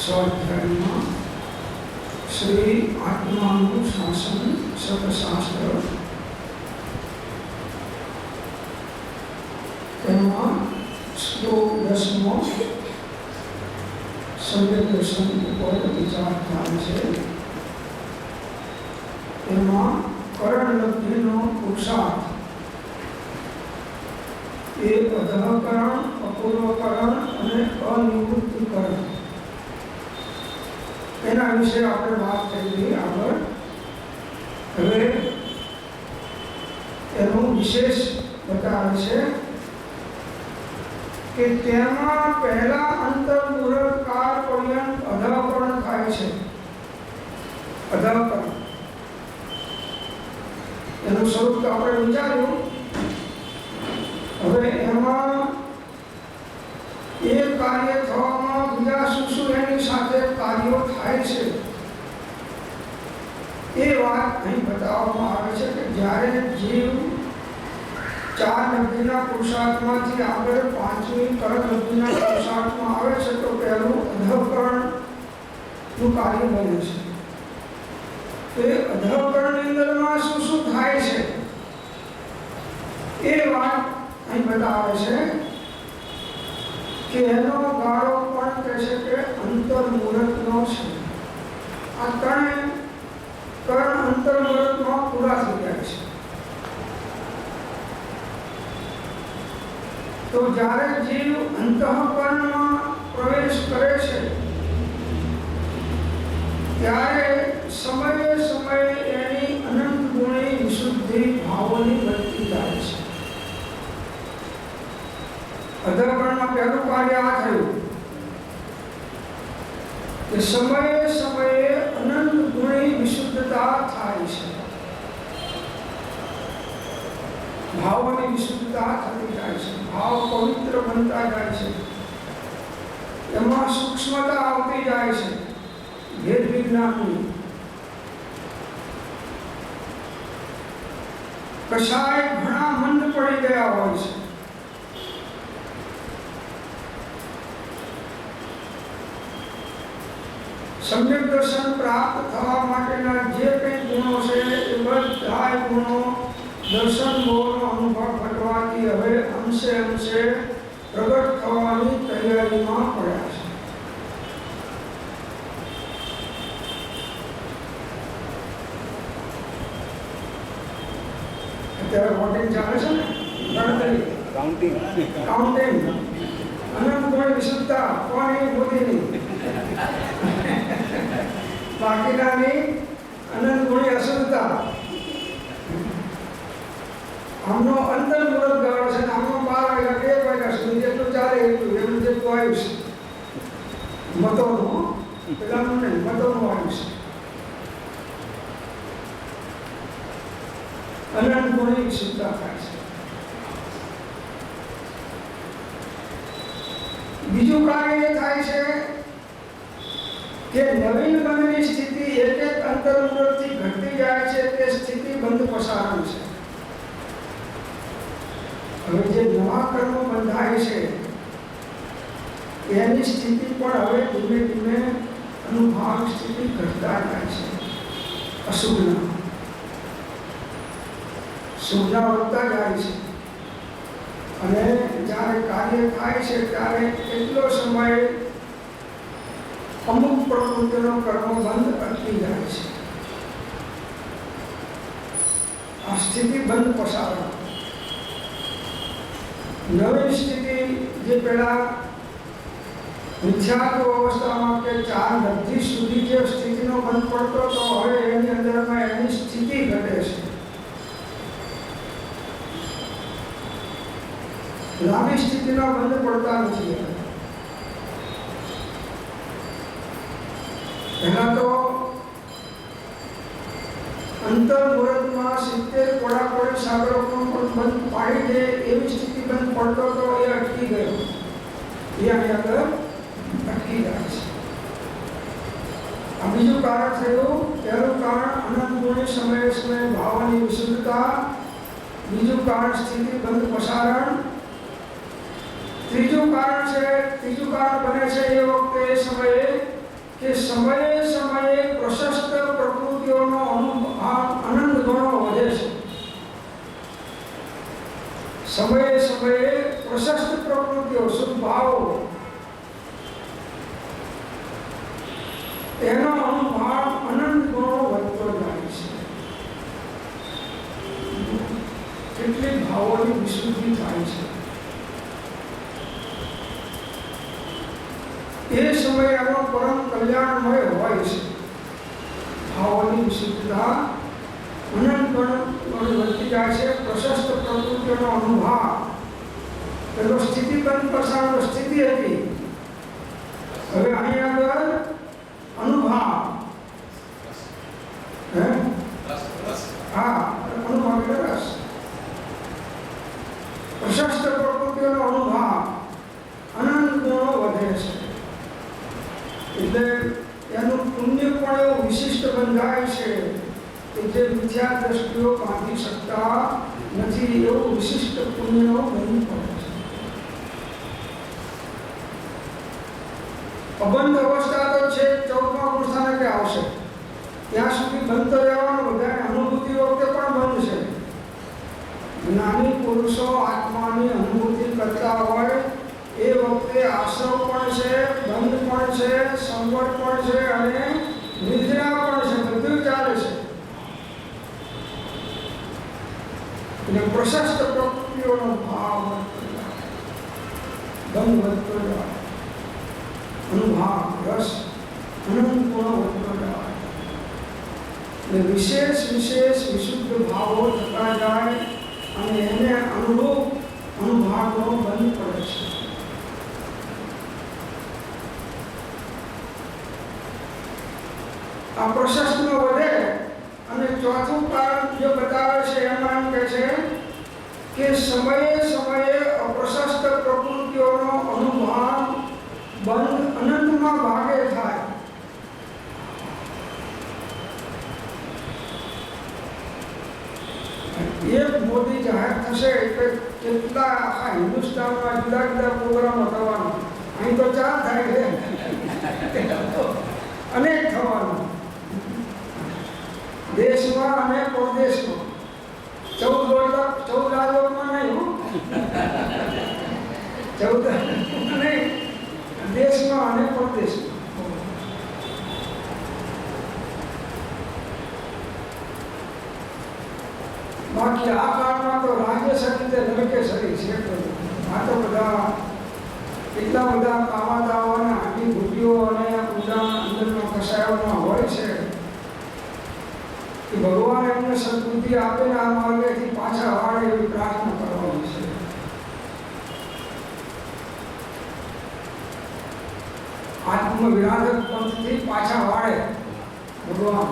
સ્વાધ્યાયમાં શ્રી આત્માનું શાસન સતશાસ્ત્ર તેમાં શ્લોક 10મો સમ્યક દર્શન ઉપર વિચાર થાય છે. એમાં કરણલબ્ધિનો પુરુષાર્થ એ અધઃકરણ, અપૂર્વકરણ અને અનિવૃત્તિકરણ એના વિશે આપણે વાત કરી આગળ. હવે એનું વિશેષ બતાવે છે કે તેમાં પહેલા અંતર્મુહૂર્ત કાળ પર્યંત અધઃકરણ થાય છે. અધઃકરણ એનું સ્વરૂપ તો આપણે વિચાર્યું. હવે એમાં એક કાર્ય થવામાં બીજા શું એની સાથે કાર્યો થાય છે એ વાત અહીં બતાવવામાં આવે છે કે જ્યારે જીવ 4 લબ્ધિના પુરુષાર્થમાંથી આગળ 5મી કરણ લબ્ધિના પુરુષાર્થમાં આવે છે તો પહેલું અધઃકરણનું કાર્ય બને છે. તો એ અધઃકરણની અંદરમાં શું થાય છે એ વાત અહીં બતાવે છે કે એનો ગાળો પણ કહે છે કે અંતર્મુહૂર્તનો છે. આ ત્રણે કરણ અંતર્મુહૂર્તમાં પૂરા થઈ જાય છે. તો જ્યારે જીવ અંતઃકરણમાં પ્રવેશ કરે છે ત્યારે સમયે સમયે એની અનંત ગુણી વિશુદ્ધિ ભાવોની વધતી જાય છે. અધઃકરણમાં પહેલું કાર્ય આ થયું કે સમયે સમયે અનંત ગુણી વિશુદ્ધતા થાય છે. ભાવોની વિશુદ્ધતા થતી જાય છે. ભાવ પવિત્ર બનતા જાય છે. એમાં સૂક્ષ્મતા આવતી જાય છે. ભેદ વિજ્ઞાનની કશાય ઘણા મંદ પડી ગયા હોય છે. સમ્યક દર્શન પ્રાપ્ત થવા માટેના જે કંઈ ગુણો છે એ બધા ગુણો દર્શન ભાવનો અનુભવ ઘટવાથી હવે અંશે અંશે પ્રગટ થવાની તૈયારીમાં પડ્યા છે. અત્યારે વોટિંગ ચાલે છે ને, ગણતરી, કાઉન્ટિંગ અનંત ગુણ વિશુદ્ધતા કોની મોદીની બાકીનાની અનંત ગુણી અશુદ્ધતા. આમનો અંતર્મુહૂર્ત ગાળો છે. આમનો 12 વાગ્યા 1 વાગ્યા સુધી જેટલું ચાલે એટલું એનું જેટલું આયુષ્ય મતોનું, પેલાનું નહીં, મતોનું આયુષ્ય અનંત ગુણી વિશુદ્ધતા થાય છે. બીજું કાર્ય એ થાય છે કે નવીન બનેલી સ્થિતિ એક એક અંતર્મુહૂર્તથી ઘટતી જાય છે. તે સ્થિતિ બંધ પ્રસારણ છે. હવે જે નવા કર્મ બંધાય છે એની સ્થિતિ પણ હવે ધીમે ધીમે અનુભાવ સ્થિતિ ઘટતા જાય છે. અશુભના શુભના વધતા જાય છે. અને જ્યારે કાર્ય થાય છે ત્યારે એટલો સમય અમુક પ્રવૃત્તિનો કર્મ બંધ અટકી જાય છે. આ સ્થિતિ બંધ પ્રસારણ. નવી સ્થિતિ જે પેલા મિથ્યાત્વ અવસ્થામાં કે 4 લબ્ધિ સુધી જે સ્થિતિનો બંધ પડતો તો હવે એની અંદરમાં એની સ્થિતિ ઘટે છે. લાંબી સ્થિતિનો બંધ પડતા નથી. પહેલા તો અંતર્મુહૂર્તમાં 70 કોડાકોડી સાગરોનું બંધ પાડી દે એવી સ્થિતિ બંધ પડતો તો એ અટકી ગયો. એ અહીં આગળ અટકી જાય છે. આ બીજું કારણ થયું. પહેલું કારણ અનંત ગુણી સમયે સમયે ભાવની વિશુદ્ધતા. બીજું કારણ સ્થિતિ બંધ પ્રસારણ. ત્રીજું કારણ બને છે એ વખતે એ સમયે કે સમયે સમયે પ્રશસ્ત પ્રકૃતિઓનો આનંદ ઘણો વધે છે. સમયે સમયે પ્રશસ્ત પ્રકૃતિઓ સુભાવો એનો અનુભાવ આનંદ ઘણો વધતો જાય છે. કેટલીક ભાવોની વિશુદ્ધિ થાય છે. એ સમય એનો પરમ કલ્યાણમય હોય છે. ભાવોની વિશુદ્ધતા અનંત વધતી જાય છે. પ્રશસ્ત પ્રકૃતિઓનો અનુભાવ, પેલો સ્થિતિબંધ પ્રસારનો સ્થિતિ હતી, હવે અહીં આગળ અનુભાવ. હા, અનુભાવ એટલે રસ. પ્રશસ્ત પ્રકૃતિઓનો અનુભાવ અનંત ગુણો વધે છે. એટલે એનું પુણ્ય પણ એવું વિશિષ્ટ બંધાય છે કે જે મિથ્યા દ્રષ્ટિઓ બાંધી શકતા નથી, એવું વિશિષ્ટ પુણ્યનો બંધ પડે છે. અબંધ અવસ્થા તો છે 14મા પુરુષાને કે આવશે ત્યાં સુધી બંધ તો રહેવાનું. બધાને અનુભૂતિ વખતે પણ બંધ છે. જ્ઞાની પુરુષો આત્માની અનુભૂતિ કરતા હોય એ વખતે આશ્રવ પણ છે, બંધ પણ છે, સંવર પણ છે અને નિદ્રા પણ છે. બધું ચાલે છે. એટલે પ્રશસ્ત પ્રકૃતિઓનો ભાવ બંધ વધતો જાય, અનુભાવ રસ અનંત ગુણો વધતો જાય. એટલે વિશેષ વિશેષ વિશુદ્ધ ભાવો થતા જાય અને એને અનુરૂપ અનુભાવો બંધ પડે છે. આ પ્રશસ્તમાં વધે. અને ચોથું કારણ જે બતાવે છે એમાં એમ કહે છે કે સમયે સમયે અપ્રશસ્ત પ્રકૃતિઓનો અનુભાવ બંધ અનંતમાં ભાગે થાય. એક મોદી જાહેર થશે એટલે કેટલા આખા હિન્દુસ્તાનમાં જુદા જુદા પ્રોગ્રામો થવાના. અહીં તો 4 થાય છે, અનેક થવાના. દેશમાં અને પરદેશમાં 14 રાજ્યોમાં નહીં, 14 નહીં, દેશમાં અને પરદેશમાં. બાકી આ કાળમાં તો રાજ્ય સહિત નરકે સરી છે. આ તો બધા એટલા બધા કાવા દાવાના આટી ભૂટીઓ અને ઊંડા અંદરમાં કસાયોમાં હોય છે કે ભગવાન એમને સદબુદ્ધિ આપે ને આ માર્ગેથી પાછા વાળે એવી પ્રાર્થના કરવાની છે. આત્મવિરાધક પંથથી પાછા વાળે ભગવાન,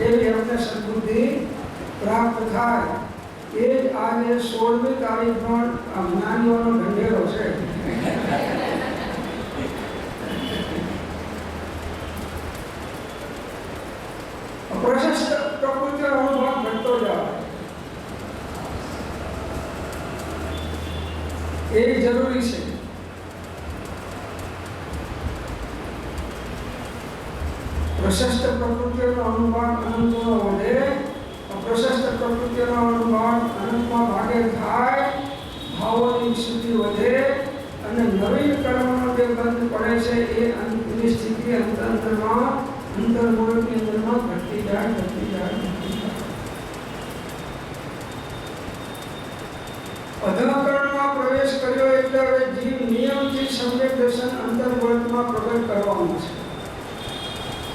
એવી એમને સદબુદ્ધિ પ્રાપ્ત થાય. એ જ આજે 16મી તારીખનો જ્ઞાનીઓનો ઢંઢેરો છે. પ્રશસ્ત પ્રકૃતિનો અનુભવ ઘટતો જાય એ જરૂરી છે. પ્રશસ્ત પ્રકૃતિનો અનુભવ અનંતનો વધે. પ્રશસ્ત પ્રકૃતિનો અનુભવ અનંતમાં ભાગે થાય. ભાવોની વિશુદ્ધિ વધે અને નવીન કર્મનો જે બંધ પડે છે એ અંતની સ્થિતિ અંતરમાં અંતર્મૂળની અંદરમાં ઘટતી જાય, ઘટતી જાય, ઘટતી જાય. અધઃકરણમાં પ્રવેશ કર્યો એટલે હવે જીવ નિયમથી સમ્યક દર્શન અંતર્મૂળમાં પ્રગટ કરવાનું છે.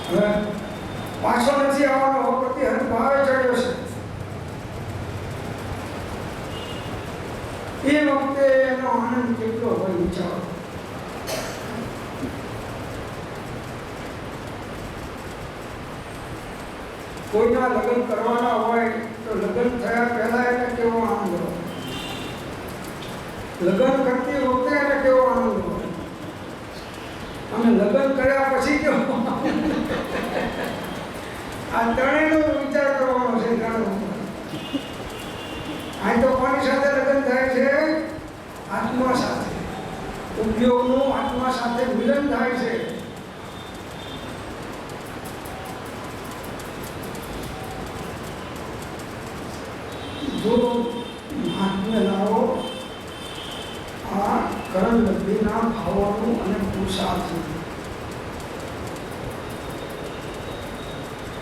હવે પાછો નથી આવવાનો, પ્રતિહત ભાવે ચડ્યો છે. એ વખતે એનો આનંદ કેટલો હોય વિચારો. કોઈના લગ્ન કરવાના હોય તો લગ્ન થયા પહેલા એને કેવો આનંદ હોય, લગ્ન કરતી વખતે એને કેવો આનંદ હોય, અને લગ્ન કર્યા પછી કેવો. આ ત્રણેયનો વિચાર કરવાનો છે. અહીં તો કોની સાથે લગ્ન થાય છે? આત્મા સાથે. ઉપયોગનું આત્મા સાથે મિલન થાય છે. આ કરણ લબ્ધિના ભાવોનું અને પુરુષાર્થનું.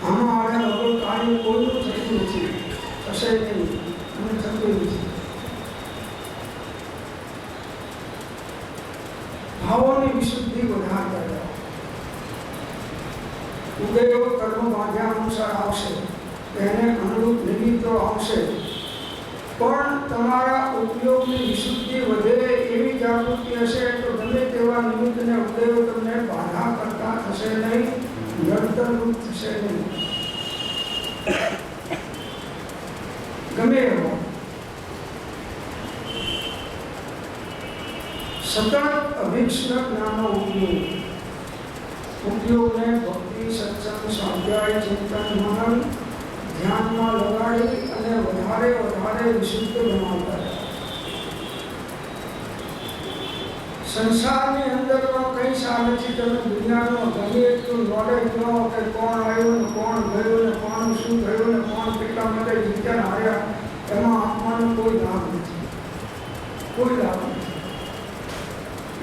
આમાં આને વગર કાર્ય કોઈનું થતું નથી, થશે નહીં અને થતું નથી. ભાવોની વિશુદ્ધિ વધારતા જાઓ. ઉદયો કર્મ બાંધ્યા અનુસાર આવશે, તેને અનુરૂપ નિમિત્તો આવશે, પણ તમારા ઉપયોગની વિશુદ્ધિ વધે એવી જાગૃતિ હશે તો ગમે તેવા નિમિત્તને ઉદયો તમને બાધા કરતા થશે નહીં, નિરંતરરૂપ થશે નહીં. ગમે એવો સતત અભિક્ષણ જ્ઞાનનો ઉપયોગને ભક્તિ, સત્સંગ, સ્વાધ્યાય, ચિંતન, મનન, ધ્યાનમાં લગાડી અને વધારે વિશુદ્ધ બનાવતા રહે. સંસારની અંદરમાં કંઈ સાર નથી. તમે દુનિયાનો ગમે એટલું નોલેજ ન હો કે કોણ આવ્યું ને કોણ ગયું ને કોણ શું થયું ને કોણ કેટલા માટે જીત્યા હાર્યા, એમાં આત્માનો કોઈ લાભ નથી, કોઈ લાભ નથી.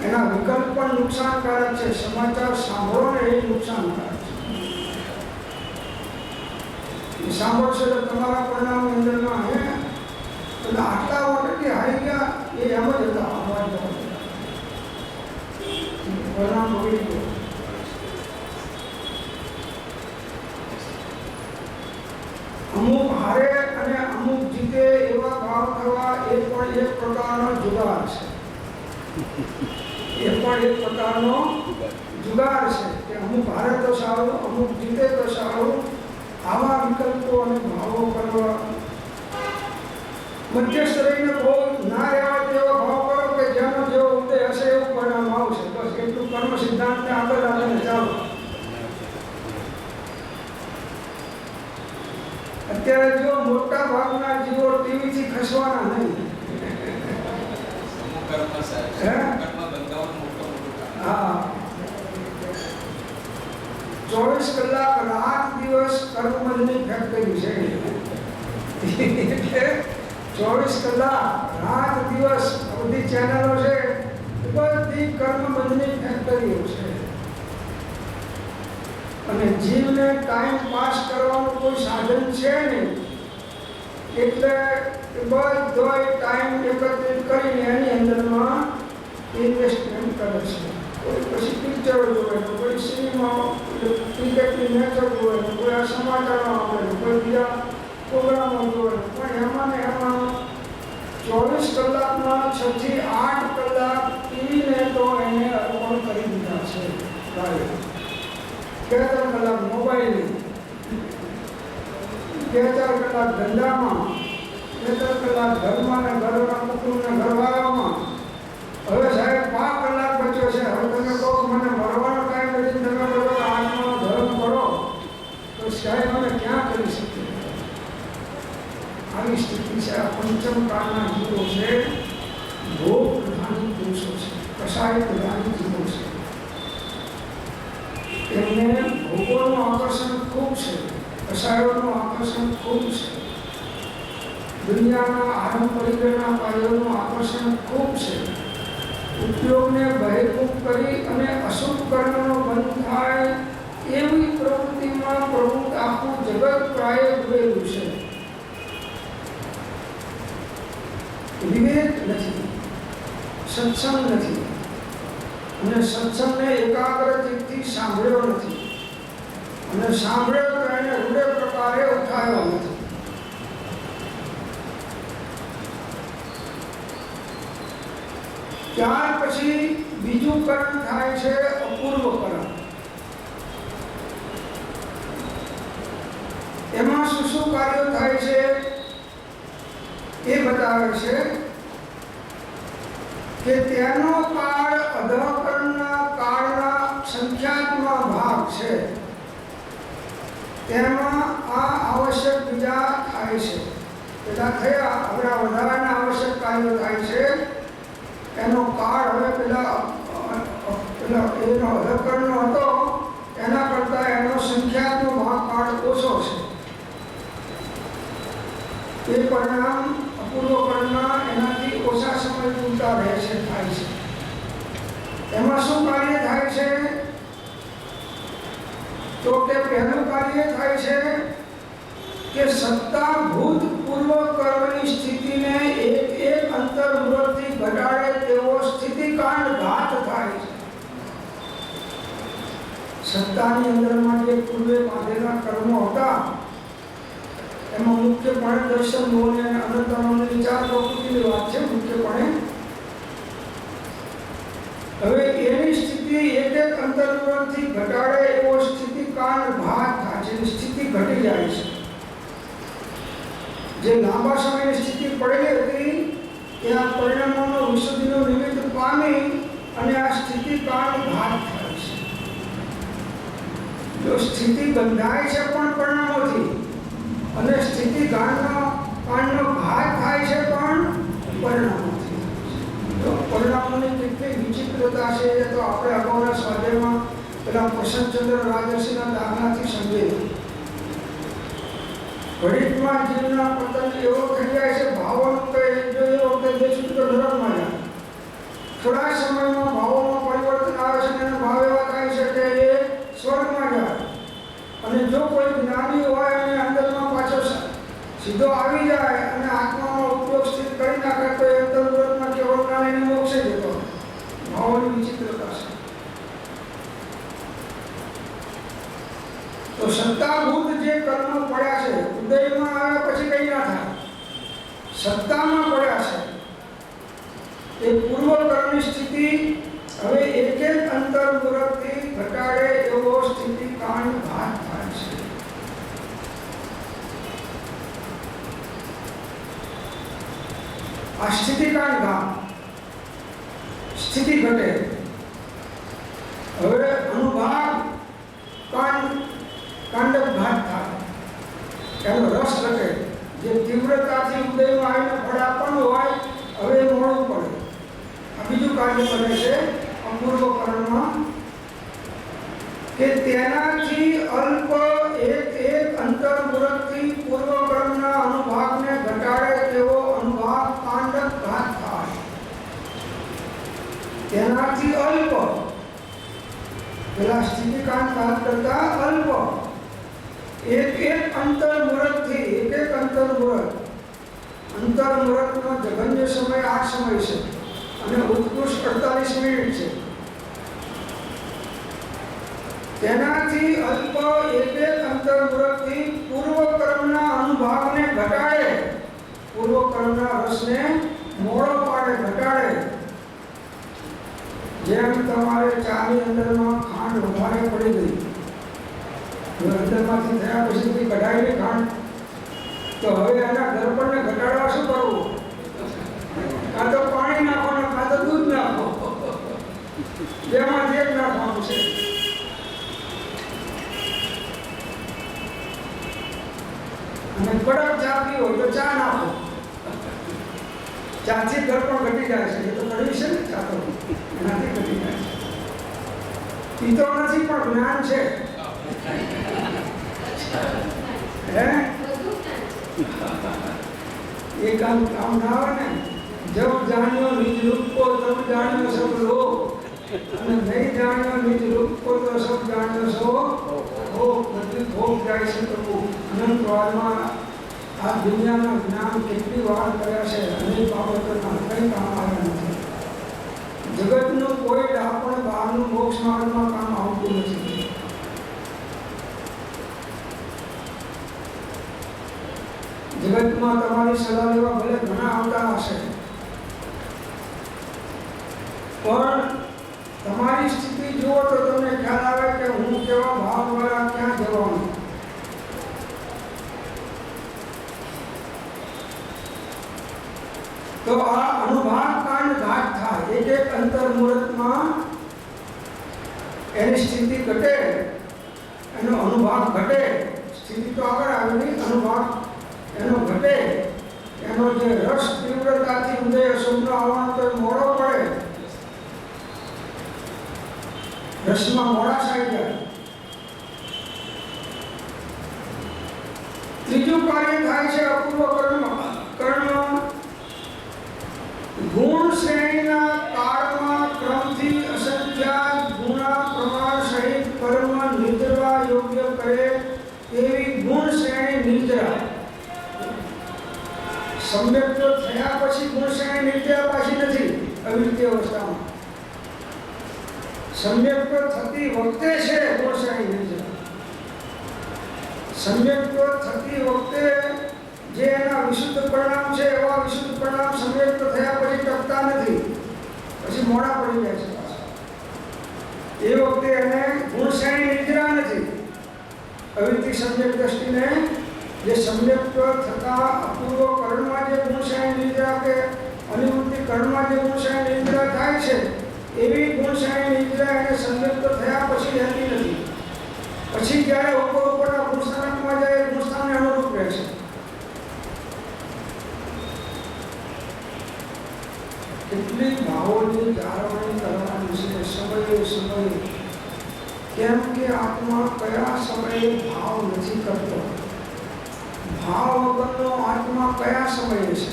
એના વિકલ્પ પણ નુકસાનકારક છે. સમાચાર સાંભળો ને એ નુકસાનકારક છે. સાંભળશો તો તમારા પરિણામની અંદરમાં હે એટલે આટલા વખતથી હારી ગયા એ એમ જ હતા. અવાજ પરિણામ બગડી ગયો. અમુક હારે અને અમુક જીતે એવા ભાવ કરવા એ પણ એક પ્રકારનો જુગાર છે. એ પણ એક પ્રકારનો જુગાર છે કે અમુક હારે તો સારું, અમુક જીતે તો સારું. આવા વિકલ્પો અને ભાવો કરવા મધ્યસ્થ રહીને બહુ ના રહેવા તેવો ભાવ કરો કે જેનો જેવો ઉદય હશે એવું પરિણામ આવશે. બસ એટલું કર્મ સિદ્ધાંતને આગળ રાખીને ચાલો. અત્યારે જો મોટા ભાગના જીવો ટીવીથી ખસવાના નહીં. હા, 24 કલાક રાત દિવસ કર્મબંધની ફેક્ટરી છે. એટલે 24 કલાક રાત દિવસ બધી ચેનલો છે, બધી કર્મબંધની ફેક્ટરીઓ છે. અને જીવને ટાઈમ પાસ કરવાનું કોઈ સાધન છે નહીં, એટલે બધો ટાઈમ એકત્રિત કરીને એની અંદરમાં ઇન્વેસ્ટમેન્ટ કરે છે. કોઈ પછી પિક્ચરો જોવે, કોઈ સિનેમા, ક્રિકેટની મેચો જોવે, કોઈ સમાચારો આવે, કોઈ બીજા પ્રોગ્રામો જોવે. પણ એમાં ને એમાં 24 કલાકમાં 6 થી 8 કલાક ટીવીને તો એને અર્પણ કરી દીધા છે. 2-3 કલાક મોબાઈલ, 2-4 કલાક ધંધામાં, 2-3 કલાક ઘરમાં ને ઘરના કુટુંબને ઘરવાળામાં. હવે સાહેબ 5 કલાક બચ્યો છે. હવે તમે કહો મને મરવાનો ટાઈમ નથી, તમે કહો આજનો ધર્મ કરો, તો સાહેબ અમે ક્યાં કરી શકીએ? આવી સ્થિતિ છે. આ પંચમ કાળના જીવો છે, ભોગ પ્રધાની પુરુષો છે, કસાય પ્રધાની જીવો છે. એમને ભોગોનું આકર્ષણ ખૂબ છે, કસાયોનું આકર્ષણ ખૂબ છે, દુનિયાના આરંભ પરિગ્રહના કાર્યોનું આકર્ષણ ખૂબ છે. ઉપયોગને બહિર્મુખ કરી અને અશુભ કર્મનો બંધ થાય એવી પ્રવૃત્તિમાં પ્રભુ આખું જગત પ્રાય ડૂબેલું છે. વિવેક નથી, સત્સંગ નથી, અને સત્સંગને એકાગ્ર ચિત્તથી સાંભળ્યો નથી, અને સાંભળ્યો તો એને રૂઢે પ્રકારે ઉઠાવ્યો નથી. ત્યાર પછી બીજું કર્મ થાય છે અપૂર્વ કર્મ. એમાં શું શું કાર્યો થાય છે એ બતાવે છે કે તેનો કાળ અધઃકરણના કાળના સંખ્યાત્મક ભાગ છે. તેમાં આ આવશ્યક બીજા થાય છે. પેલા થયા, હવે આ વધારાના આવશ્યક કાર્યો થાય છે. એનો કાળ હવે પેલા એનો અધઃકરણનો હતો એના કરતાં એનો સંખ્યાત્મક ભાગ કાળ ઓછો છે. એ પરિણામ અપૂર્વ કર્ણના એનાથી ઓછા સમય પૂરતા રહે છે, થાય છે. એમાં શું કાર્ય થાય છે? તો કે પહેલું કાર્ય થાય છે કે સત્તા ભૂતપૂર્વ કર્મની સ્થિતિને એક અંતર્મુહૂર્તથી ઘટાડે તેવો સ્થિતિકાંડ ઘાત થાય છે. સત્તાની અંદરમાં જે પૂર્વે બાંધેલા કર્મો હતા એમાં મુખ્યપણે દર્શન મોહ અને અનંતની ચાર પ્રકૃતિની વાત છે. મુખ્યપણે હવે એની સ્થિતિ એક અંતર્મુહૂર્તથી ઘટાડે એવો સ્થિતિકાંડ ઘાત થાય છે. સ્થિતિ ઘટી જાય છે. જે લાંબા સમયની સ્થિતિ પડેલી હતી ત્યાં પરિણામોનો વિશુદ્ધિનો નિમિત્ત પામી અને આ સ્થિતિકાંડ ઘાત થાય છે. જો સ્થિતિ બંધાય છે પણ પરિણામોથી અને સ્થિતિ કાંડનો ઘાત થાય છે પણ પરિણામોથી. તો પરિણામોની કેટલી વિચિત્રતા છે એ તો આપણે અગાઉના સ્વાધ્યાયમાં પેલા પ્રસન્નચંદ્ર રાજર્ષિના દાખલાથી સમજીએ. ઘડીકમાં જીવના પતન એવો થઈ જાય છે ભાવોનું કે જો એ વખતે દેશું તો નરકમાં જાય. થોડા સમયમાં ભાવોમાં પરિવર્તન આવે છે અને ભાવ એવા થાય છે કે એ સ્વર્ગમાં જાય. અને જો કોઈ જ્ઞાની હોય અને અંદરમાં પાછો સીધો આવી જાય અને આત્માનો ઉપયોગ સ્થિત કરી નાખે તો એ અંતર્મુહૂર્તમાં કેવળ જ્ઞાનીને મોક્ષે જતો. ભાવોની વિચિત્રતા છે. તો સત્તાભૂત જે કર્મ પડ્યા છે ઉદયમાં આવ્યા પછી કઈ ના થાય, સત્તામાં પડ્યા છે એ પૂર્વ કર્મની સ્થિતિ હવે એક અંતર્મુહૂર્તથી ઘટાડે એવો સ્થિતિકાંડ ઘાત થાય છે. આ સ્થિતિકાંડ ઘાત સ્થિતિ ઘટે. હવે અનુભાગ કાંડક ઘાત થાય. એનો રસ ઘટે. જે તીવ્રતાથી ઉદયમાં આવીને ફળ આપવાનું હોય હવે મોડું પડે. આ બીજું કાર્ય કરે છે અપૂર્વ કર્મમાં કે તેનાથી અલ્પ એક અંતર્મુહૂર્તથી પૂર્વ કર્મના અનુભાગને ઘટાડે તેવો અનુભાગ કાંડક ઘાત થાય. તેનાથી અલ્પ પેલા સ્થિતિકાંડ ઘાત કરતા અલ્પ એક અંતર્મુહૂર્તથી એક અંતર્મુહૂર્તનો જગન્ય સમય 8 સમય છે અને ઉત્કૃષ્ટ 48 મિનિટ છે. તેનાથી અલ્પ એક અંતર્મુહૂર્તથી પૂર્વ કર્મના અનુભાગને ઘટાડે, પૂર્વ કર્મના રસને મોડો પાડે, ઘટાડે. જેમ તમારે ચાની અંદરમાં ખાંડ વધારે પડી ગઈ, અંદરમાંથી થયા પછી કઢાઈને ખાંડ, તો હવે આના દર્પણને ઘટાડવા શું કરવું? કાં તો પાણી નાખવાનું, કાં તો દૂધ નાખો. બેમાંથી એક નાખવાનું છે. અને કડક ચા પીવો તો ચા નાખો. ચાથી દર્પણ ઘટી જાય છે. એ તો કડવી છે ને ચા તો, એનાથી ઘટી જાય છે. પીતો નથી પણ જ્ઞાન છે. એ કામ ના આવે ને. જબ જાણ્યો નિજ રૂપ કો તબ જાણ્યો સબ લોક, અને નહીં જાણ્યો નિજ રૂપ કો તો સબ જાણ્યો સો ભોગ. બધું ભોગ જાય છે પ્રભુ. અનંત વારમાં આ દુનિયાના જ્ઞાન કેટલી વાર કર્યા છે, અનેક બાબતોના કંઈ કામ આવ્યા નથી. જગતનું કોઈ ડાપણ બહારનું મોક્ષ માર્ગમાં કામ આવતું નથી. જગતમાં તમારી સલાહ લેવા ભલે ઘણા આવતા હશે, પણ તમારી સ્થિતિ જુઓ તો તમને ખ્યાલ આવે કે હું કેવા ભાવ દ્વારા ક્યાં જવાનું. તો આ અનુભાગ કાંડ ઘાત થાય. એક અંતર્મુહૂર્તમાં એની સ્થિતિ ઘટે, એનો અનુભાગ ઘટે. સ્થિતિ તો આગળ આવેલી, અનુભાગ એનો ઘટે. એનો જે રસ તીવ્રતાથી ઉદય અશુભનો આવવાનો તો મોડો પડે, રસમાં મોડાશ આવી જાય. ત્રીજું કાર્ય થાય છે અપૂર્વ કર્મ. ગુણ શ્રેણીના કાળમાં ક્રમથી અસંખ્ય સમ્યક્ત થતી વખતે છે ગુણશાળી નિદ્રા. સમ્યક્ત થતી વખતે જે એના વિશુદ્ધ પરિણામ છે એવા વિશુદ્ધ પરિણામ સમ્યક્ત થયા પછી ટકતા નથી, પછી મોડા પડી જાય છે. એ વખતે એને ગુણશાળી નિદ્રા નથી. અવિરતિ સમ્યક દ્રષ્ટિને જે સમ્યક થતા અપૂર્વ કર્ણમાં જે ગુણશાળી નિદ્રા કે અનિવૃત્તિ કર્ણમાં જે ગુણશાળી નિદ્રા થાય છે એવી ગુણશાળી નિદ્રા એને સમ્યક થયા પછી રહેતી નથી. પછી જ્યારે ઉપરના ગુણસ્થાનકમાં જાય ગુણસ્થાનને અનુરૂપ રહે છે. કેટલીક ભાવોની જાળવણી કરવાની છે સમયે સમયે. કેમ કે આત્મા કયા સમયે ભાવ નથી કરતો. ભાવ વગરનો આત્મા કયા સમયે છે?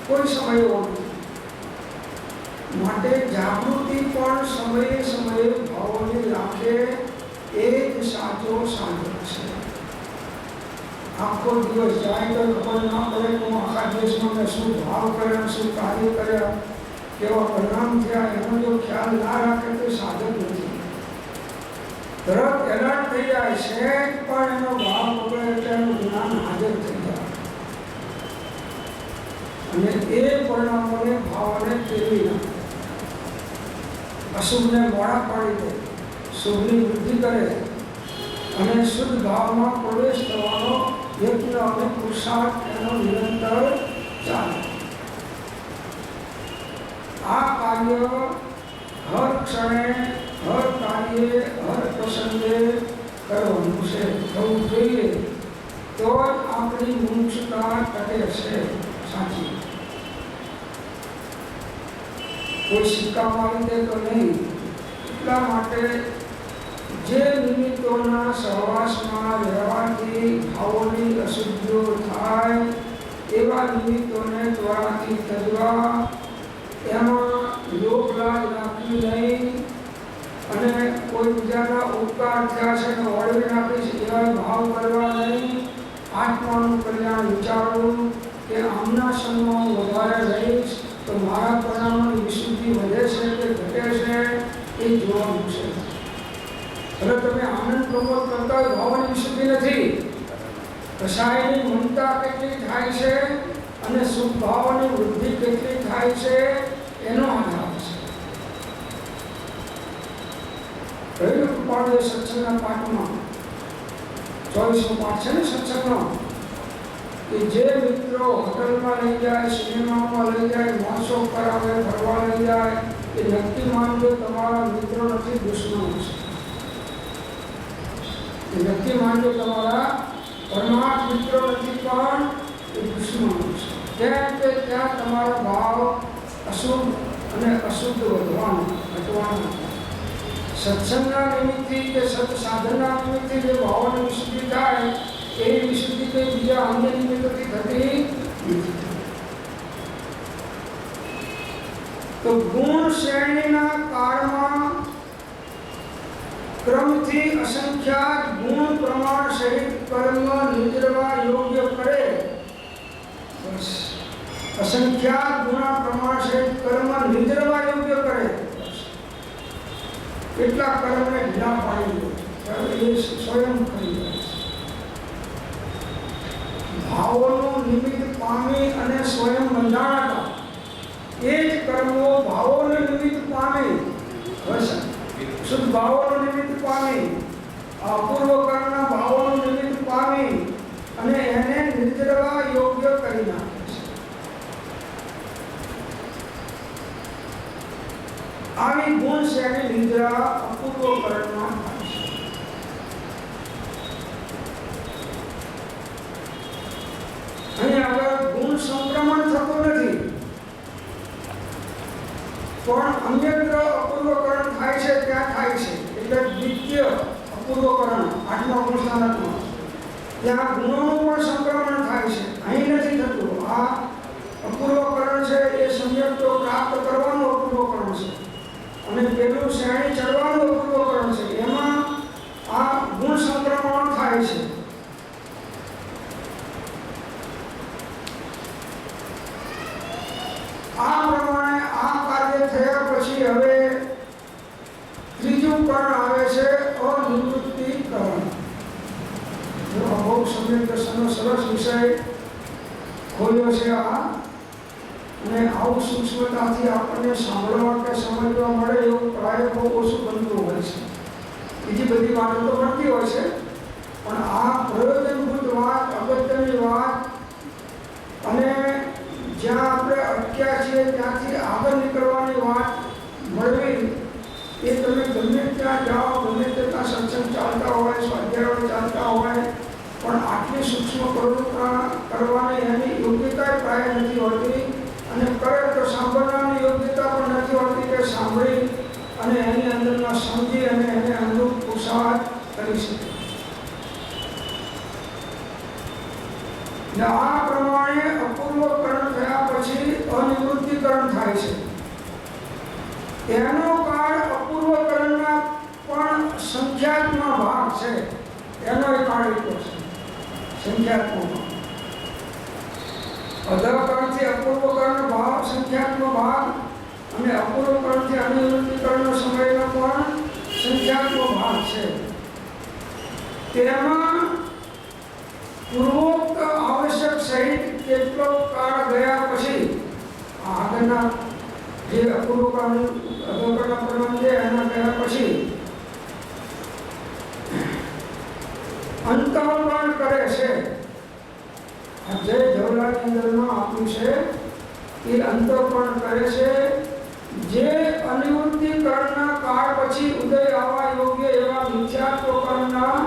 કોઈ સમય એવો નથી. માટે જાગૃતિ પણ સમયે સમયે ભાવોની રાખે એ જ સાચો સાધક છે. આખો દિવસ જાય તો ખબર ના પડે કે આખા દિવસમાં મેં શું ભાવ કર્યા, શું કાર્ય કર્યા, કેવા પરિણામ થયા, એનો જો ખ્યાલ ના રાખે તો સાધક નથી. તરત એલર્ટ થઈ જાય છે પણ એનો ભાવ બગડે એટલે એનું જ્ઞાન હાજર થઈ જાય અને એ પરિણામોને ભાવને ફેરવી નાખે. અશુભને મોડા પાડી દે, શુભની વૃદ્ધિ કરે અને શુદ્ધ ભાવમાં પ્રવેશ થવાનો યત્ન અને પુરુષાર્થ એનો નિરંતર ચાલે. આ કાર્ય હર ક્ષણે, હર કાર્ય, હર પ્રસંગે કરવાનું છે, થવું જોઈએ. તો જ આપણી મુમુક્ષુતા ટકે છે સાચી. કોઈ સિક્કા મારી દે તો નહીં. એટલા માટે જે નિમિત્તોના સહવાસમાં રહેવાથી ભાવોની અશુદ્ધિઓ થાય એવા નિમિત્તોને ત્વરાથી તજવા, એમાં લોભ લાજ રાખવી નહીં અને કોઈ બીજાના ઉપકાર થયા છે તો વળવી નાખીશ એવા ભાવ કરવા નહીં. આત્માનું કલ્યાણ વિચારવું કે આમના સંગમાં હું વધારે રહીશ તો મારા પરિણામોની વિશુદ્ધિ વધે છે કે ઘટે છે એ જોવાનું છે. હવે તમે આનંદ પ્રમોદ કરતા હોય ભાવની વિશુદ્ધિ નથી. કસાયની મમતા કેટલી થાય છે અને સુખ ભાવની વૃદ્ધિ કેટલી થાય છે એનો આધાર છે. પહેલું કૃપાળુ સત્સંગના પાઠમાં 24મો પાઠ છે ને સત્સંગનો, કે જે મિત્રો હોટલમાં લઈ જાય, સિનેમામાં લઈ જાય, મોસો કરાવે, ફરવા લઈ જાય, એ નક્કી માનજો તમારા મિત્રો નથી, દુશ્મનો છે. નક્કી માનજો તમારા પરમાર્થ મિત્રો નથી પણ એ દુશ્મનો છે. કેમ કે ત્યાં તમારા ભાવ અશુદ્ધ અને અશુદ્ધ વધવાનો ઘટવાનો. સત્સંગના નિમિત્તથી કે સત સાધનના નિમિત્તથી જે ભાવોની વિશુદ્ધિ થાય એ વિશુદ્ધિ કે બીજા અન્ય નિમિત્તથી થતી નથી. તો ગુણ શ્રેણીના કાળમાં ક્રમથી અસંખ્યાત ગુણ પ્રમાણ સહિત કર્મ નિર્જરવા યોગ્ય કરે. બસ અસંખ્યાત ગુણ પ્રમાણ સહિત કર્મ નિર્જરવા યોગ્ય કરે. કેટલા કર્મને ઢીલા પાડી દે એ સ્વયં કરી જાય છે. ભાવોનું નિમિત્ત પામી અને સ્વયં બંધાણા એ જ કર્મો ભાવોને નિમિત્ત પામી, શુદ્ધ ભાવોનું નિમિત્ત પામી, અપૂર્વ કર્મના ભાવોનું નિમિત્ત પામી અને એને નિર્જરવા યોગ્ય કરી નાખે છે. આવી ગુણ શ્રેણી નિદ્રા અપૂર્વ કર્મમાં થાય છે. અહીં આગળ ગુણ સંક્રમણ થતું નથી પણ અન્યત્ર અપૂર્વકરણ થાય છે ત્યાં થાય છે. એટલે દ્વિતીય અપૂર્વકરણ 8મા ગુણસ્થાનકમાં ત્યાં ગુણોનું પણ સંક્રમણ થાય છે. અહીં નથી થતું. આ અપૂર્વકરણ છે એ સંયુક્ત પ્રાપ્ત કરવાનું અપૂર્વકરણ છે અને પેલું શ્રેણી ચડવાનું અપૂર્વકરણ છે. એમાં આ ગુણ સંક્રમણ થાય છે. આ પ્રમાણે આ કાર્ય થયા પછી હવે કરણ આવે છે અનિવૃત્તિકરણ. જો આ બહુ સમ્યક દર્શનનો સરસ વિષય ખોલ્યો છે આ, અને આવું સૂક્ષ્મતાથી આપણને સાંભળવા કે સમજવા મળે એવું પ્રાય બહુ ઓછું બનતું હોય છે. બીજી બધી વાતો તો મળતી હોય છે, પણ આ પ્રયોજનભૂત વાત, અગત્યની વાત, અને જ્યાં આપણે અટક્યા છીએ ત્યાંથી આગળ નીકળવાની વાત મળવી, એ તમે ગમે ત્યાં જાઓ, ગમે તેટલા સત્સંગ ચાલતા હોય, સ્વાધ્યાયો ચાલતા હોય, પણ આટલી સૂક્ષ્મ પ્રવૃત્તિ કરવાની એની યોગ્યતા પ્રાય નથી હોતી, અને કરે તો સાંભળવાની યોગ્યતા પણ નથી હોતી કે સાંભળી અને એની અંદરના સમજી અને એને અનુરૂપ પુરુષાર્થ કરી શકે. આ પ્રમાણે અપૂર્વકરણ થયા પછી અનિવૃત્તિકરણ થાય છે. એનો કાળ અપૂર્વકરણના પણ સંખ્યાત્મક ભાગ છે. એનો કાળ એટલો છે સંખ્યાત્મક. અધઃકરણથી અપૂર્વકરણ ભાગ સંખ્યાત્મક ભાગ, અને અપૂર્વકરણથી અનિવૃત્તિકરણનો સમયનો પણ સંખ્યાત્મક ભાગ છે. તેમાં પૂર્વોક્ત આવશ્યક સહિત કેટલો કાળ ગયા પછી આગળના જે અપૂર્વકરણ અધઃકરણ પ્રમાણ છે એના ગયા પછી અંતઃકરણ કરે છે. જે જવલાની અંદરમાં આપ્યું છે એ અંતઃકરણ કરે છે. જે અનિવૃત્તિકરણના કાળ પછી ઉદય આવવા યોગ્ય એવા મિથ્યાત્વકરણના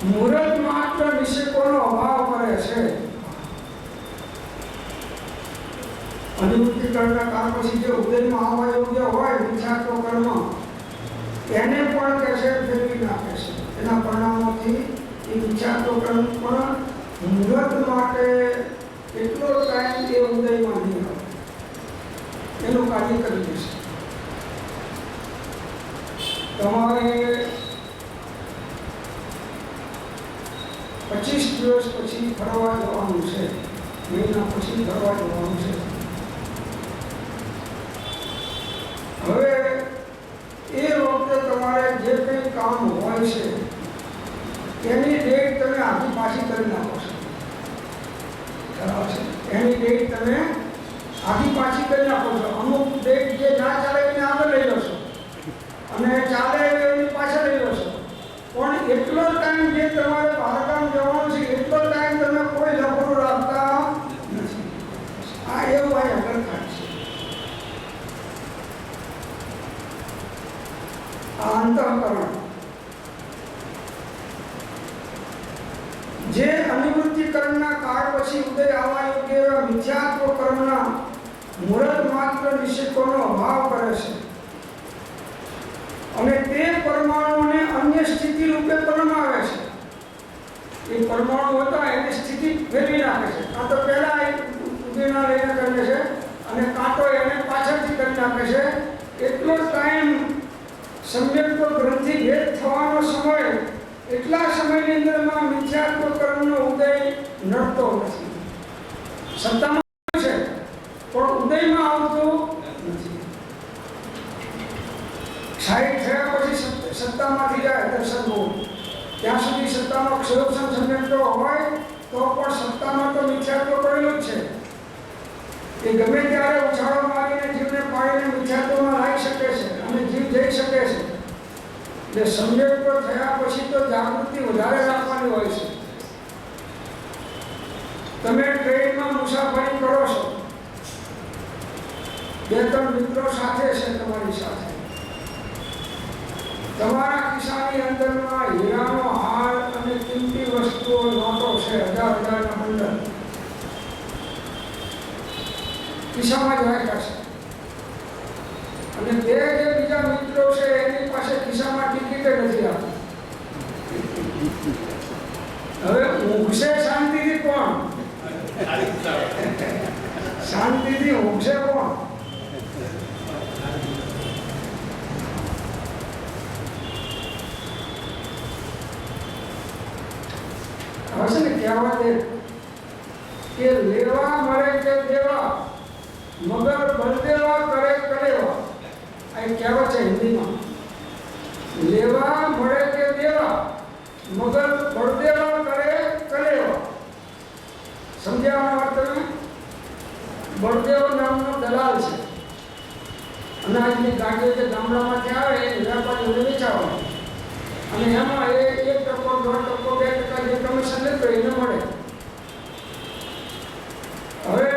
મુહૂર્ત માત્ર નિષેકોનો અભાવ કરે છે. અનિવૃત્તિકરણના કાળ પછી જે ઉદયમાં આવવા યોગ્ય હોય મિથ્યાત્વકર્મ, એને પણ કહે છે ફેરવી નાખે છે. એના પરિણામોથી એ મિથ્યાત્વકર્મ પણ મુહૂર્ત માટે એટલો ટાઈમ એ ઉદયમાં નહીં આવે, એનું કાર્ય કરી દેશે. તમારે 25 દિવસ પછી ફરવા જવાનું છે, મહિના પછી ફરવા જવાનું છે. હવે એ વખતે તમારે જે કંઈ કામ હોય છે એની ડેટ તમે આખી પાછી કરી નાખો છો. બરાબર છે? એની ડેટ તમે આખી પાછી કરી નાખો છો. અમુક ડેટ જે ના ચાલે એને આગળ લઈ લો છો, અને ચાલે એની પાછળ લઈ લો છો. પણ એટલો ટાઈમ જે તમારે બહારગામ જવાનું છે એટલો ટાઈમ તમે કોઈ લફડું રાખતા નથી. આ એવું આ આગળ થાય છે. આ અંતઃકરણ જે અનિવૃત્તિકરણના કાળ પછી ઉદય આવવા યોગ્ય એવા મિથ્યાત્વકરણના મુહૂર્ત માત્ર નિષેકોનો અભાવ કરે છે, અને તે પરમાણુઓને અન્ય સ્થિતિ રૂપે પરમાવે છે. એ પરમાણુ હતા એની સ્થિતિ ફેરવી નાખે છે. કાં તો પહેલા ઉદયના લઈને કરે છે, અને કાં તો એને પાછળથી કરી નાખે છે. એટલો ટાઈમ સમ્યક્ત્વ ગ્રંથિ ભેદ થવાનો સમય, એટલા સમયની અંદરમાં મિથ્યાત્વકરણનો ઉદય નડતો નથી. સત્તામાં છે પણ ઉદયમાં આવતો નથી. 60 થયા પછી સત્તામાંથી જાય દર્શન મૂળ, ત્યાં સુધી સત્તામાં ક્ષયોક્ષમ સમ્યક્ત્વ હોય તો પણ સત્તામાં તો મિથ્યાત્વ પડેલું જ છે. એ ગમે ત્યારે ઉછાળો મારીને જીવને પાડીને મિથ્યાત્વમાં લાવી શકે છે અને જીવ જઈ શકે છે. એટલે સમ્યક્ત્વ થયા પછી તો જાગૃતિ વધારે રાખવાની હોય છે. તમે ટ્રેનમાં મુસાફરી કરો છો, 2-3 મિત્રો સાથે છે તમારી સાથે, તમારા ખિસ્સાની અંદરમાં હીરાનો હાર અને કિંમતી વસ્તુઓ નોટો છે, 1000-1000ના બંડલ ખિસ્સામાં જ રાખ્યા છે. અને બે જે બીજા મિત્રો છે એની પાસે ખિસ્સામાં ટિકિટ નથી આપી. હવે ઊંઘશે શાંતિથી કોણ? શાંતિથી ઊંઘશે કોણ? હવે છે ને કહેવત કે લેવા મળે કે દેવા, મગર બલદેવા કરે કલેવા. આ કહેવત છે હિન્દીમાં. લેવા મળે કે દેવા, મગર બળદેવા કરે કલેવા. સમજ્યા વાત તમે? બળદેવ નામનો દલાલ છે. અનાજની ગાડીઓ જે ગામડામાંથી આવે એ વેપારીઓને વેચાવવાની, અને એમાં એ 1%, 1.5%, 2% જે કમિશન લેતો એને મળે. હવે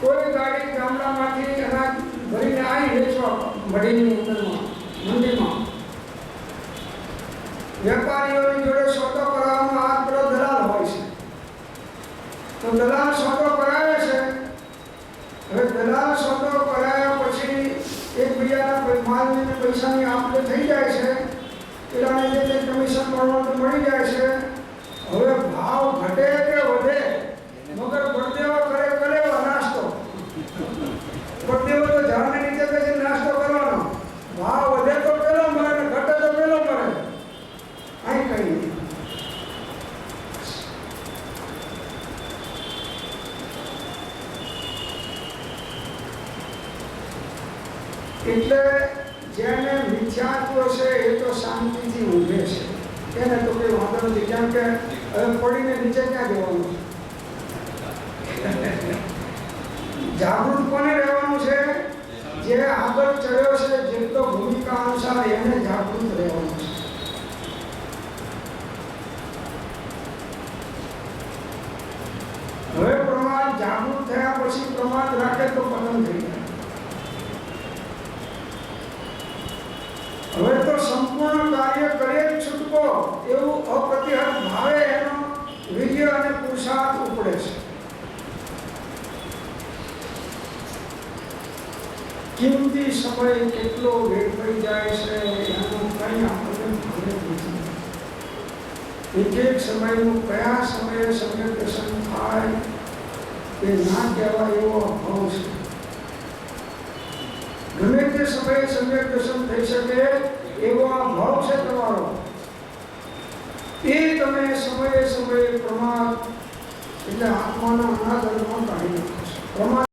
કોઈ ગાડી ગામડામાંથી અનાજ ભરીને આવી વેચવા મઢીની અંદરમાં મંદિરમાં, વેપારીઓની જોડે સોદો કરાવવામાં આ પેલો દલાલ હોય છે. તો દલાલ સોદો કરાવે છે. હવે દલાલ સોદો કરાયા પછી એકબીજાના માલને પૈસાની આપ-લે થઈ જાય છે. પેલાને જે કમિશન મળવાનું મળી જાય છે. હવે ભાવ ઘટે કે વધે, મગર બળદેવો કરે કલેવા નાસ્તો. બળદેવો તો ઝાડની નીચે બેસી નાસ્તો કરવાનો. ભાવ વધે તો પેલો મળે ને ઘટે તો પેલો મળે. અહીં કઈ નહીં. એટલે જેને મિથ્યાત્વ છે એ તો શાંતિથી ઊભે છે. એને તો કોઈ વાંધો નથી, કેમ કે હવે પડીને નીચે ક્યાં જવાનું? જાગૃત કોને રહેવાનું છે? જે આગળ ચડ્યો છે, જેટલો ભૂમિકા અનુસાર એને જાગૃત રહેવાનું છે. હવે પ્રમાદ જાગૃત થયા પછી પ્રમાદ રાખે તો પતન થઈ જાય. હવે તો સંપૂર્ણ કાર્ય કરે છૂટકો એવું અપ્રતિહત ભાવે એનો વિજય અને પુરુષાર્થ ઉપડે છે. કિંમતી સમય કેટલો વેડફાઈ જાય છે એનું કંઈ આપણને ખબર નથી. એક સમયનું કયા સમયે સમ્યક દર્શન થાય એ ના કહેવાય એવો અભાવ છે. ગમે તે સમયે સમ્યક દર્શન થઈ શકે એવો આ ભાવ છે તમારો. એ તમે સમયે પ્રમાદ એટલે આત્માના અનાદરમાં કાઢી નાખો છો. પ્રમાદ